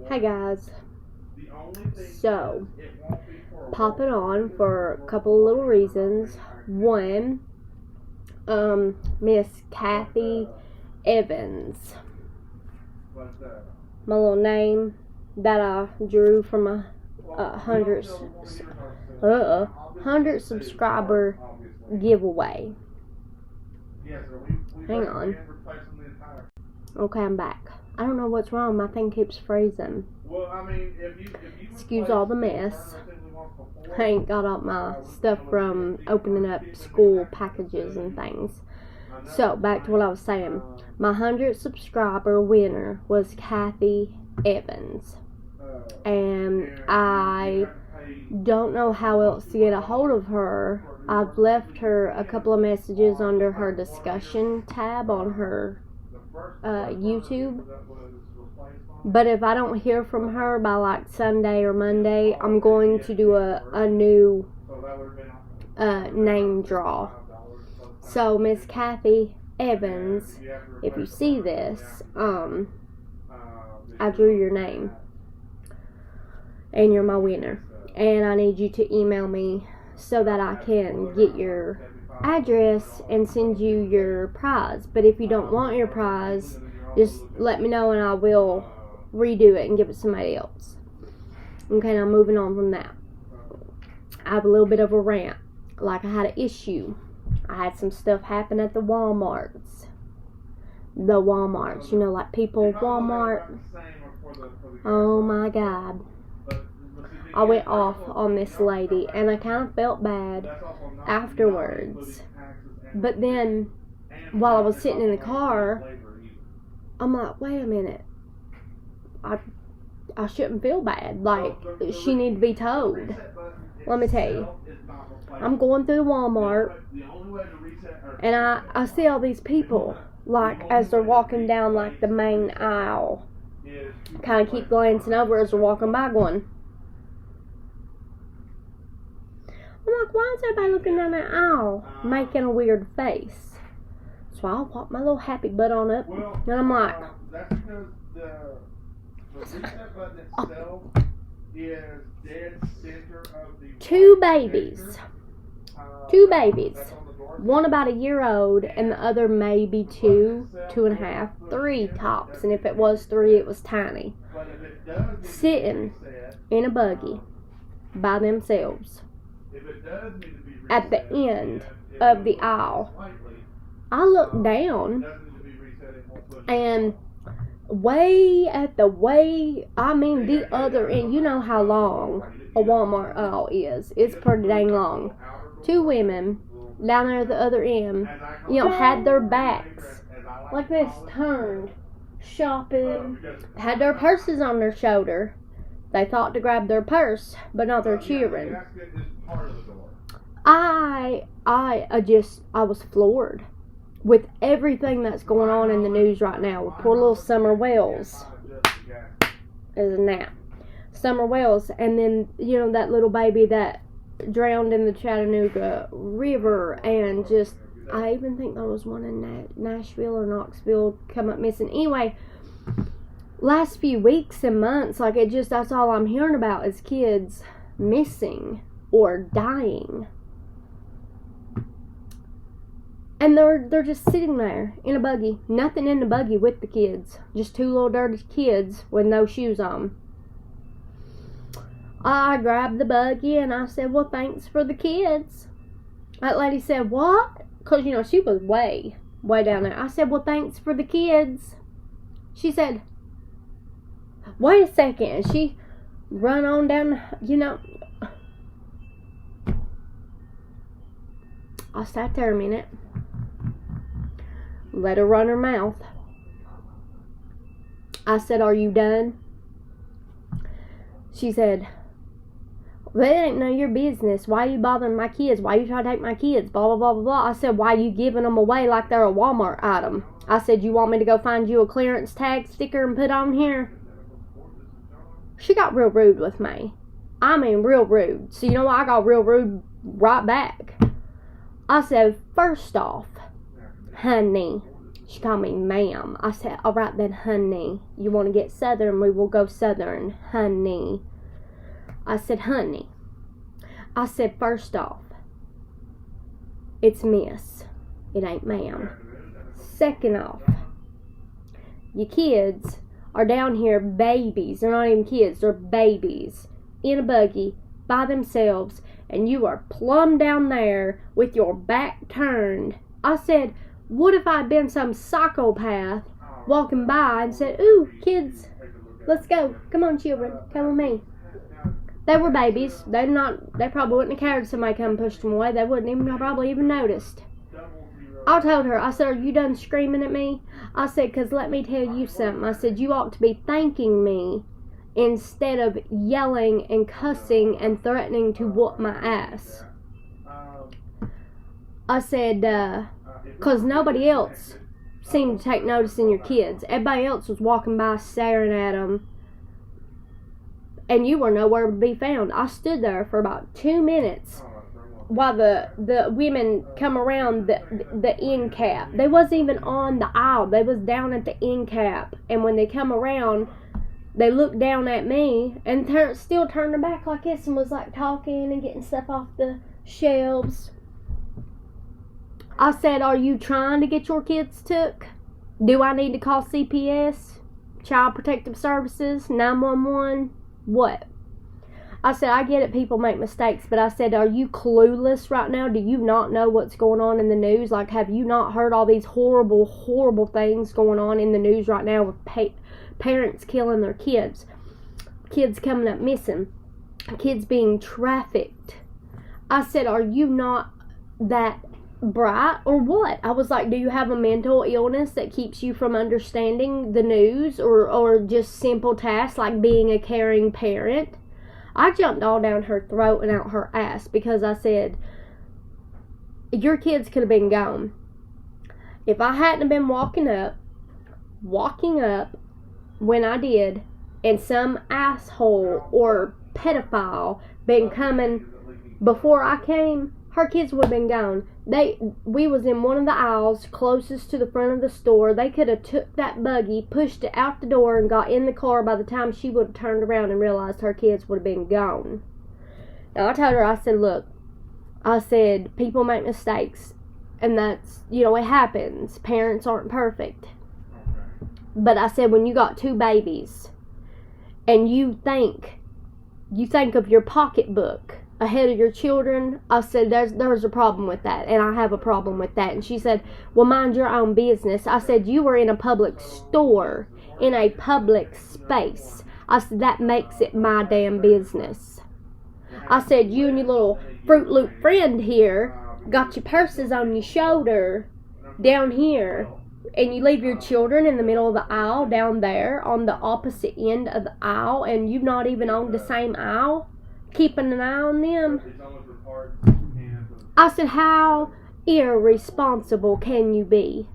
Hey guys, so popping on for a couple of little reasons. One, Miss Kathy Evans, my little name that I drew from a 100 subscriber giveaway. Hang on. Okay, I'm back. I don't know what's wrong. My thing keeps freezing. Excuse all the mess. I ain't got all my stuff from opening up school packages and things. So, back to what I was saying. My 100 subscriber winner was Kathy Evans. And I don't know how else to get a hold of her. I've left her a couple of messages under her discussion tab on her YouTube. But if I don't hear from her by like Sunday or Monday, I'm going to do a new name draw. So Miss Kathy Evans, if you see this, I drew your name. And you're my winner. And I need you to email me so that I can get your address and send you your prize. But if you don't want your prize, just let me know and I will redo it and give it to somebody else. Okay, now moving on from that. I have a little bit of a rant. Like I had an issue. I had some stuff happen at the Walmarts. The Walmarts, you know, like people Walmart. Oh my God. I went off on this lady and I kind of felt bad afterwards. But then, while I was sitting in the car, I'm like, wait a minute. I shouldn't feel bad. Like, she need to be told. Let me tell you. I'm going through Walmart and I see all these people, like, as they're walking down, like, the main aisle. Kind of keep glancing over as they're walking by going, I'm like, why is everybody looking down that aisle making a weird face? So I walk my little happy butt on up, and I'm like, that's because the reset button itself is dead center of the two babies. One about a year old, and the other maybe 2, 2.5, 3 tops. And if it was 3, it was tiny. Sitting in a buggy by themselves. At the end of the aisle, I looked down and the other end, you know how long a Walmart aisle is. It's pretty dang long. 2 women down there at the other end, had their backs like this turned, shopping, had their purses on their shoulder. They thought to grab their purse, but not their children. I was floored with everything that's going on in the news right now with poor little Summer Wells. Isn't that? Summer Wells, and then, that little baby that drowned in the Chattanooga River, and just, I even think there was one in Nashville or Knoxville come up missing. Anyway, last few weeks and months, that's all I'm hearing about is kids missing or dying. And they're just sitting there in a buggy. Nothing in the buggy with the kids. Just 2 little dirty kids with no shoes on. I grabbed the buggy and I said, well, thanks for the kids. That lady said, what? Because, she was way down there. I said, well, thanks for the kids. She said, wait a second. She run on down, I sat there a minute. Let her run her mouth. I said, are you done? She said, well, it ain't none of your business. Why are you bothering my kids? Why you trying to take my kids? Blah, blah, blah, blah, blah. I said, why are you giving them away like they're a Walmart item? I said, you want me to go find you a clearance tag sticker and put on here? She got real rude with me. I mean, real rude. So, I got real rude right back. I said, first off, honey, She called me ma'am. I said, all right then, honey. You want to get southern? We will go southern, honey. I said, honey. I said, first off, it's miss. It ain't ma'am. Second off, your kids are down here babies. They're not even kids. They're babies in a buggy by themselves, and you are plumb down there with your back turned. I said, what if I'd been some psychopath walking by and said, ooh, kids, let's go. Come on, children. Come with me. They were babies. They probably wouldn't have cared if somebody come and pushed them away. They wouldn't even probably even noticed. I told her, I said, are you done screaming at me? I said, because let me tell you something. I said, you ought to be thanking me instead of yelling and cussing and threatening to whoop my ass. I said, because nobody else seemed to take notice in your kids. Everybody else was walking by staring at them, and you were nowhere to be found. I stood there for about 2 minutes while the women come around the end cap. They wasn't even on the aisle. They was down at the end cap. And when they come around, they looked down at me and still turned their back like this and was like talking and getting stuff off the shelves. I said, are you trying to get your kids took? Do I need to call CPS? Child Protective Services? 911? What? I said, I get it, people make mistakes, but I said, are you clueless right now? Do you not know what's going on in the news? Like, have you not heard all these horrible, horrible things going on in the news right now with parents killing their kids, kids coming up missing, kids being trafficked? I said, are you not that bright or what? I was like, do you have a mental illness that keeps you from understanding the news or just simple tasks like being a caring parent? I jumped all down her throat and out her ass because I said, your kids could have been gone. If I hadn't been walking up when I did, and some asshole or pedophile been coming before I came, her kids would have been gone. We was in one of the aisles closest to the front of the store. They could have took that buggy, pushed it out the door, and got in the car by the time she would have turned around and realized her kids would have been gone. Now, I told her, I said, look, I said, people make mistakes, and that's, it happens. Parents aren't perfect. But I said, when you got 2 babies, and you think of your pocketbook ahead of your children, I said, there's a problem with that, and I have a problem with that. And she said, well, mind your own business. I said, you were in a public store, in a public space. I said, that makes it my damn business. I said, you and your little Fruit Loop friend here got your purses on your shoulder down here, and you leave your children in the middle of the aisle down there on the opposite end of the aisle, and you're not even on the same aisle, keeping an eye on them. I said, how irresponsible can you be?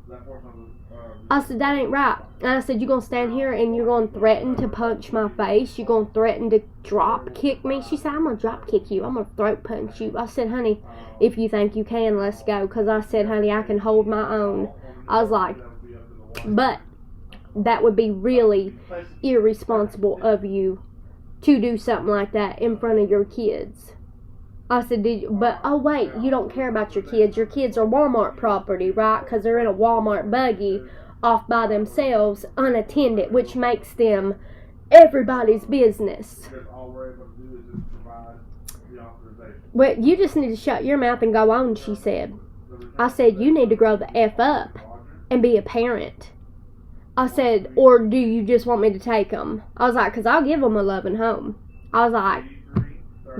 I said, that ain't right. And I said, you're going to stand here and you're going to threaten to punch my face? You're going to threaten to drop kick me? She said, I'm going to drop kick you. I'm going to throat punch you. I said, honey, if you think you can, let's go. Because I said, honey, I can hold my own. I was like, but that would be really irresponsible of you to do something like that in front of your kids. I said, oh wait, you don't care about your kids. Your kids are Walmart property, right? Because they're in a Walmart buggy off by themselves, unattended, which makes them everybody's business. Well, you just need to shut your mouth and go on, she said. I said, you need to grow the F up and be a parent. I said, or do you just want me to take them? I was like, because I'll give them a loving home. I was like,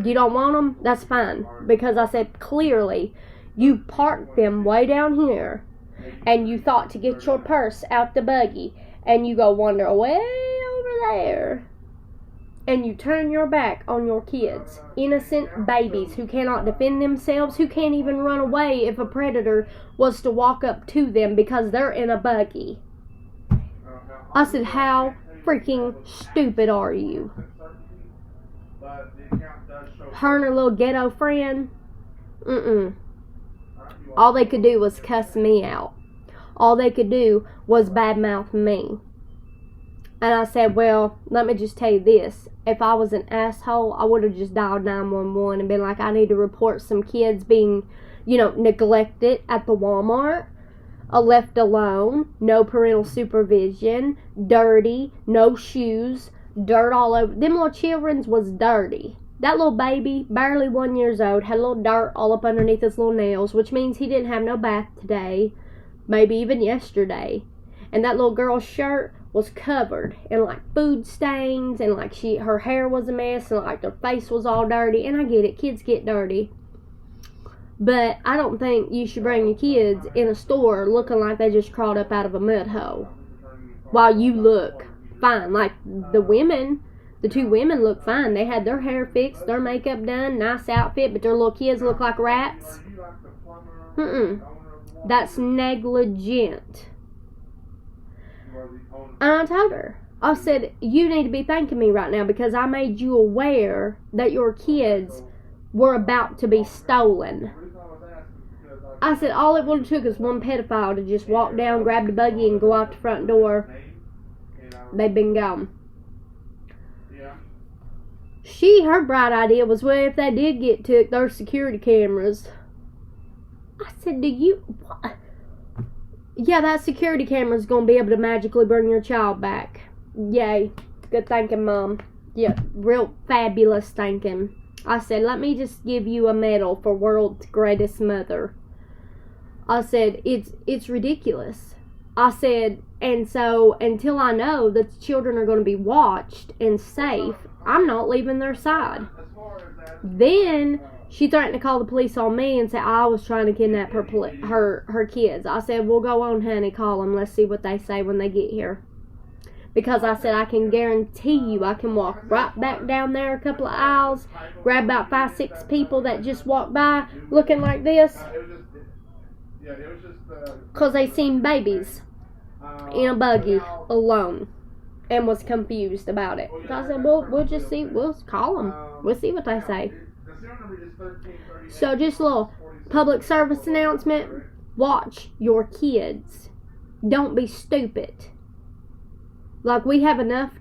you don't want them? That's fine. Because I said, clearly, you parked them way down here, and you thought to get your purse out the buggy, and you go wander way over there, and you turn your back on your kids, innocent babies who cannot defend themselves, who can't even run away if a predator was to walk up to them because they're in a buggy. I said, how freaking stupid are you? Her and her little ghetto friend, all they could do was cuss me out. all they could do was badmouth me. And I said, well, let me just tell you this. If I was an asshole, I would have just dialed 911 and been like, I need to report some kids being, neglected at the Walmart, left alone, no parental supervision, dirty, no shoes, dirt all over. Them little children's was dirty. That little baby, barely 1 year old, had a little dirt all up underneath his little nails, which means he didn't have no bath today, maybe even yesterday. And that little girl's shirt was covered in food stains, and her hair was a mess, and her face was all dirty. And I get it, kids get dirty, but I don't think you should bring your kids in a store looking like they just crawled up out of a mud hole while you look fine. The two women look fine. They had their hair fixed, their makeup done, nice outfit, but their little kids look like rats. That's negligent. And I told her, I said, you need to be thanking me right now because I made you aware that your kids were about to be stolen. I said, all it would have took is one pedophile to just walk down, grab the buggy, and go out the front door. They'd been gone. Her bright idea was, well, if they did get took, there's security cameras. I said, what? Yeah, that security camera's going to be able to magically bring your child back. Yay. Good thinking, Mom. Yeah, real fabulous thinking. I said, let me just give you a medal for world's greatest mother. I said, it's ridiculous. I said, and so until I know that the children are going to be watched and safe, I'm not leaving their side. Then she threatened to call the police on me and say I was trying to kidnap her kids. I said, well, go on, honey, call them. Let's see what they say when they get here. Because I said, I can guarantee you I can walk right back down there a couple of aisles, grab about 5-6 people that just walked by looking like this. Because they seen babies in a buggy alone and was confused about it. So I said, well, we'll just see. We'll call them. We'll see what they say. So just a little public service announcement. Watch your kids. Don't be stupid. We have enough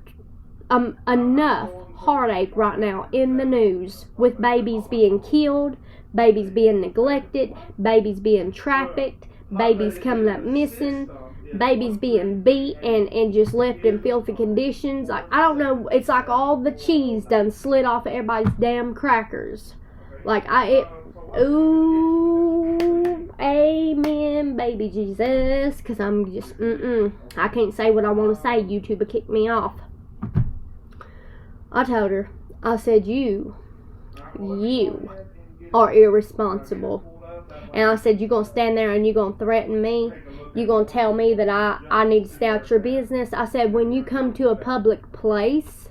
heartache right now in the news with babies being killed, babies being neglected, babies being trafficked, babies coming up missing, babies being beat and just left in filthy conditions. I don't know. It's like all the cheese done slid off of everybody's damn crackers. Ooh, amen, baby Jesus, because I'm just, I can't say what I want to say. YouTube will kick me off. I told her, I said, you are irresponsible. And I said, you're going to stand there and you're going to threaten me? You're going to tell me that I need to stay out your business? I said, when you come to a public place,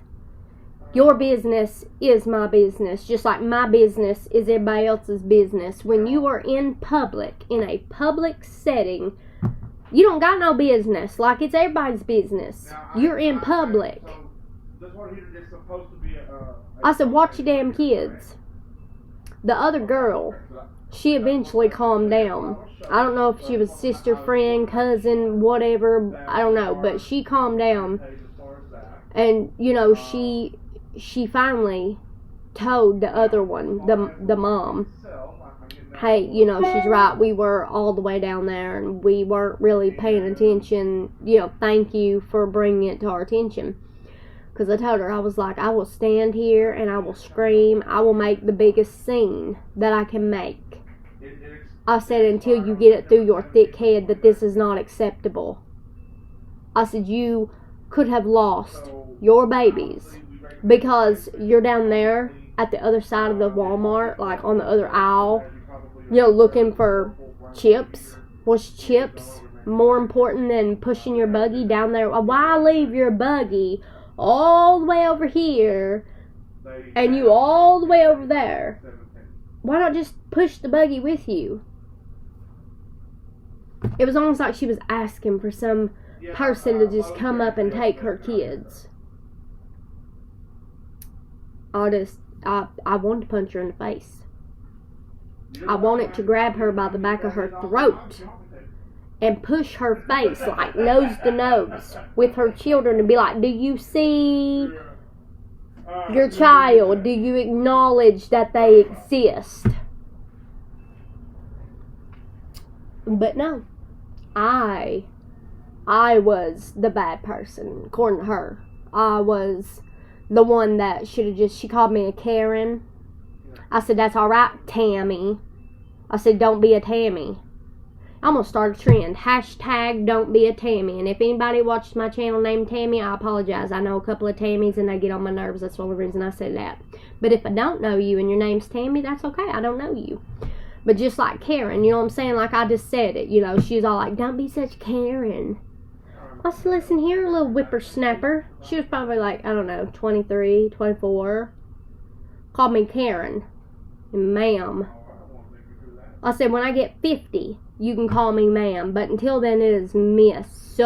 your business is my business, just like my business is everybody else's business. When you are in public, in a public setting, you don't got no business. It's everybody's business. You're in public. I said, watch your damn kids. The other girl, she eventually calmed down. I don't know if she was sister, friend, cousin, whatever. I don't know, but she calmed down. And, she finally told the other one, the mom, hey, she's right, we were all the way down there and we weren't really paying attention, thank you for bringing it to our attention. Because I told her, I was like, I will stand here and I will scream, I will make the biggest scene that I can make. I said, until you get it through your thick head that this is not acceptable. I said, you could have lost your babies because you're down there at the other side of the Walmart, on the other aisle, looking for chips. Was chips more important than pushing your buggy down there? Why leave your buggy all the way over here and you all the way over there? Why not just push the buggy with you? It was almost like she was asking for some person to just come up and take her kids. I wanted to punch her in the face. I wanted to grab her by the back of her throat and push her face like nose to nose with her children and be like, do you see your child? Do you acknowledge that they exist? But no, I was the bad person, according to her. I was the one that she called me a Karen. I said, that's alright, Tammy. I said, don't be a Tammy. I'm going to start a trend. Hashtag don't be a Tammy. And if anybody watches my channel named Tammy, I apologize. I know a couple of Tammys and they get on my nerves. That's the only reason I said that. But if I don't know you and your name's Tammy, that's okay. I don't know you. But just like Karen, you know what I'm saying? Like I just said it, you know. She's all like, don't be such Karen. I said, listen here, little whippersnapper. She was probably like, I don't know, 23, 24. Called me Karen. And ma'am. I said, when I get 50, you can call me ma'am. But until then, it is miss.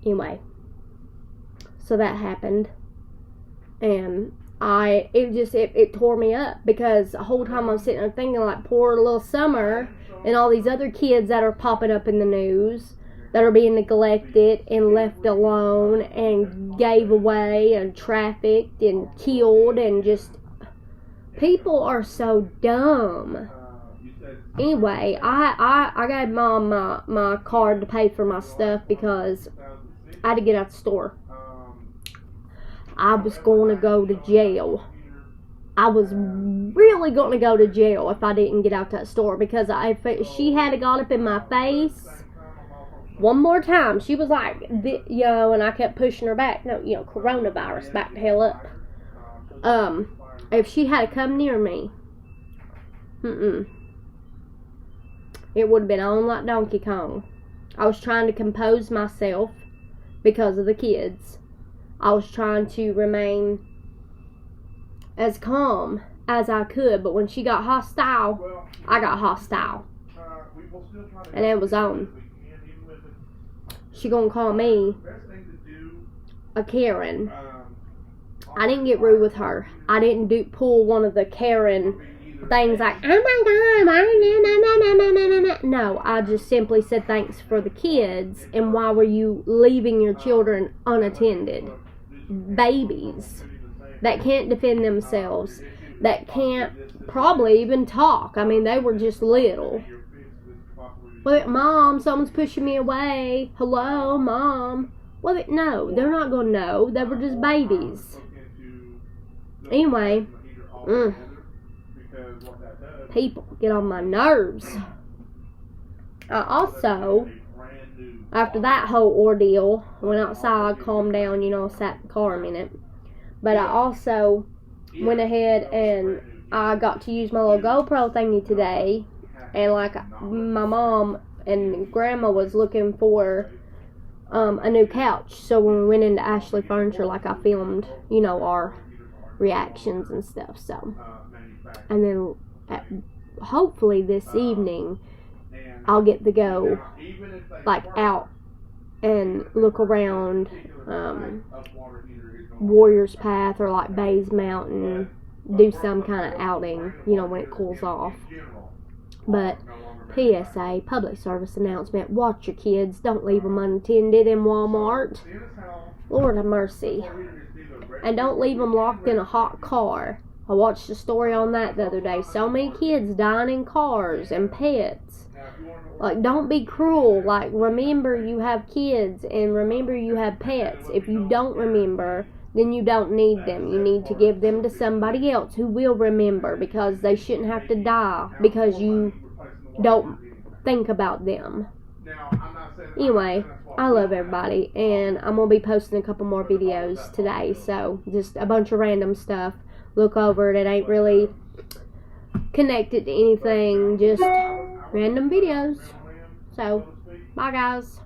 Anyway. So that happened. And it tore me up. Because the whole time I'm sitting there thinking like, poor little Summer and all these other kids that are popping up in the news that are being neglected and left alone and gave away and trafficked and killed and just... People are so dumb. Anyway, I gave Mom my card to pay for my stuff because I had to get out the store. I was going to go to jail. I was really going to go to jail if I didn't get out that store because if she had got up in my face one more time, she was like, you know, and I kept pushing her back. No, you know, coronavirus, back the hell up. If she had come near me, it would have been on like Donkey Kong. I was trying to compose myself because of the kids. I was trying to remain as calm as I could, but when she got hostile, I got hostile. And it was on. She gonna call me a Karen. I didn't get rude with her. I didn't pull one of the Karen things like, oh my God, no, I just simply said thanks for the kids, and why were you leaving your children unattended? Babies that can't defend themselves, that can't probably even talk. I mean, they were just little. Well, Mom, someone's pushing me away. Hello, Mom. Well, no, they're not going to know. They were just babies. Anyway, people get on my nerves. I also, after that whole ordeal, went outside, calmed down, you know, sat in the car a minute. But I also went ahead and I got to use my little GoPro thingy today. And like my mom and grandma was looking for a new couch. So when we went into Ashley Furniture, like I filmed, you know, our reactions and stuff. So, and then hopefully this evening I'll get to go like out and look around Warriors Path or like Bays Mountain, do some kind of outing, you know, when it cools off. But PSA, public service announcement, watch your kids, don't leave them unattended in Walmart. Lord have mercy. And don't leave them locked in a hot car. I watched a story on that the other day. So many kids dying in cars and pets. Like, don't be cruel. Like, remember you have kids and remember you have pets. If you don't remember, then you don't need them. You need to give them to somebody else who will remember, because they shouldn't have to die because you don't think about them. Anyway, I love everybody, and I'm going to be posting a couple more videos today, so just a bunch of random stuff. Look over it. It ain't really connected to anything, just random videos. So, bye guys.